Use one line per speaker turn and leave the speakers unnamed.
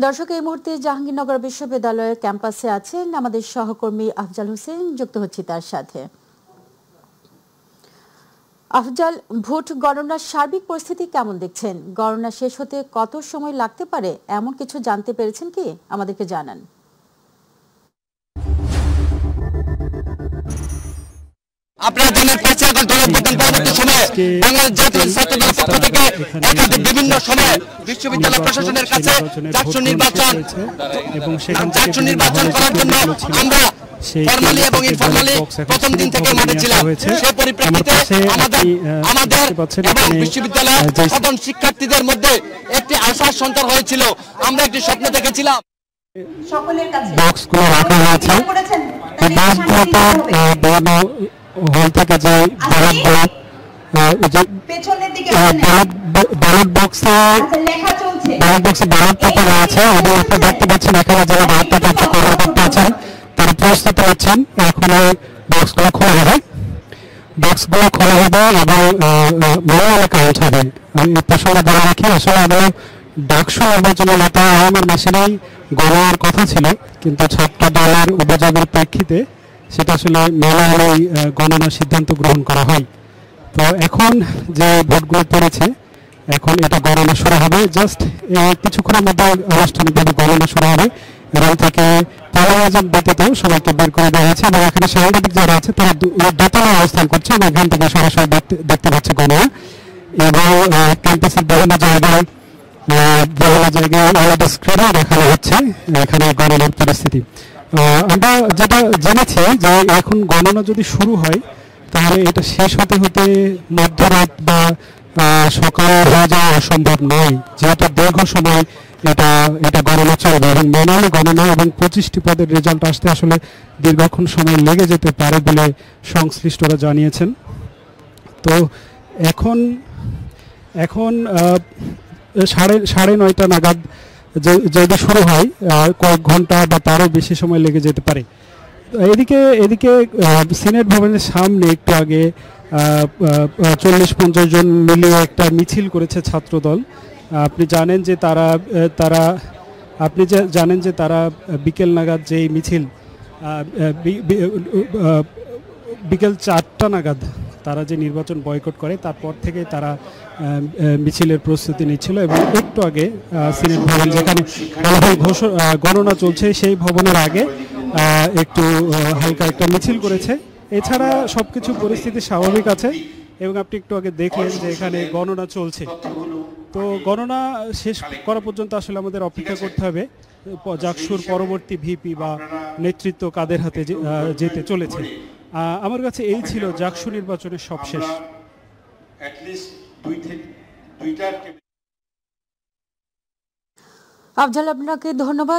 দর্শক, এই মুহূর্তে জাহাঙ্গীরনগর বিশ্ববিদ্যালয়ের ক্যাম্পাসে আছেন আমাদের সহকর্মী আফজাল হোসেন। যুক্ত হচ্ছি তার সাথে। আফজাল, ভোট গণনার সার্বিক পরিস্থিতি কেমন দেখছেন? গণনা শেষ হতে কত সময় লাগতে পারে এমন কিছু জানতে পেরেছেন কি? আমাদেরকে জানান।
আপনারা জানেন পরবর্তী সময়ে বাংলাদেশ জাতীয় ছাত্রদলের পক্ষ থেকে একাধিক বিভিন্ন সময়ে বিশ্ববিদ্যালয় প্রশাসনের কাছে ডাকসু নির্বাচন করার জন্য আমরা ফরমালি এবং ইনফরমালি প্রথম দিন থেকে মাঠে ছিলাম। সেই পরিপ্রেক্ষিতে আমাদের এবং বিশ্ববিদ্যালয়ের সাধারণ শিক্ষার্থীদের মধ্যে একটি আশার সঞ্চার হয়েছিল। আমরা একটি স্বপ্ন দেখেছিলাম
সকলের কাছে
বক্সগুলো রাখা হয়েছে। হল থেকে যে ব্যালট বক্সে ব্যালট পেপার আছে এবং আপনি দেখতে পাচ্ছেন এখানে যারা ব্যালট পেপার করতে আছেন তারা প্রস্তুত আছেন। এখন বক্সগুলো খোলা হবে এবং ম্যানুয়াল কাউন্ট হবে। আমি প্রসঙ্গে বলে রাখি, আসলে আমরা ডাকসু নির্বাচনের নেতা আমার মেশিনেই গণনার কথা ছিল, কিন্তু ছাত্র দলের অভিযোগের প্রেক্ষিতে সেটা আসলে ম্যানুয়ালি গণনার সিদ্ধান্ত গ্রহণ করা হয়। তো এখন যে ভোটগুলো পড়েছে, এখন এটা গণনা শুরু হবে। জাস্ট কিছুক্ষণের মধ্যে আনুষ্ঠানিকভাবে গণনা শুরু হবে। এবং থেকে পালামাজান ব্যতীত সবাইকে বের করে দেওয়া হয়েছে এবং এখানে সাংবাদিক যারা আছে তারা দোতলায় অবস্থান করছে এবং এখান থেকে সরাসরি দেখতে পাচ্ছে গণনা। এবং ক্যাম্পাসের বিভিন্ন জায়গায় আলাদা স্ক্রিনে দেখানো হচ্ছে এখানে গণনার পরিস্থিতি। আমরা যেটা জেনেছি যে এখন গণনা যদি শুরু হয় তাহলে এটা শেষ হতে হতে মধ্যরাত বা সকাল হয়ে যাওয়া অসম্ভব নয়, যেহেতু দীর্ঘ সময় এটা গণনা চলবে এবং ম্যানুয়ালি গণনা এবং 25টি পদের রেজাল্ট আসতে আসলে দীর্ঘক্ষণ সময় লেগে যেতে পারে বলে সংশ্লিষ্টরা জানিয়েছেন। তো এখন 9:30 নাগাদ যদি শুরু হয় কয়েক ঘন্টা বা তারও বেশি সময় লেগে যেতে পারে। এদিকে সিনেট ভবনের সামনে একটু আগে 40-50 জন মিলিয়ে একটা মিছিল করেছে ছাত্রদল। আপনি জানেন যে তারা বিকেল নাগাদ যে মিছিল বিকেল 4টা নাগাদ তারা যে নির্বাচন বয়কট করে তারপর থেকে তারা মিছিলের প্রস্তুতি নিচ্ছিল এবং একটু আগে সিনেট ভবন যেখানে গণনা চলছে সেই ভবনের আগে একটু হালকা একটা মিছিল করেছে। এছাড়া সবকিছু পরিস্থিতি স্বাভাবিক আছে এবং আপনি একটু আগে দেখলেন যে এখানে গণনা চলছে। তো গণনা শেষ করা পর্যন্ত আসলে আমাদের অপেক্ষা করতে হবে জাকসুর পরবর্তী ভিপি বা নেতৃত্ব কাদের হাতে যেতে চলেছে। আমার কাছে এই ছিল জাকসু নির্বাচনের সবশেষ।
আফজাল, আপনাকে ধন্যবাদ।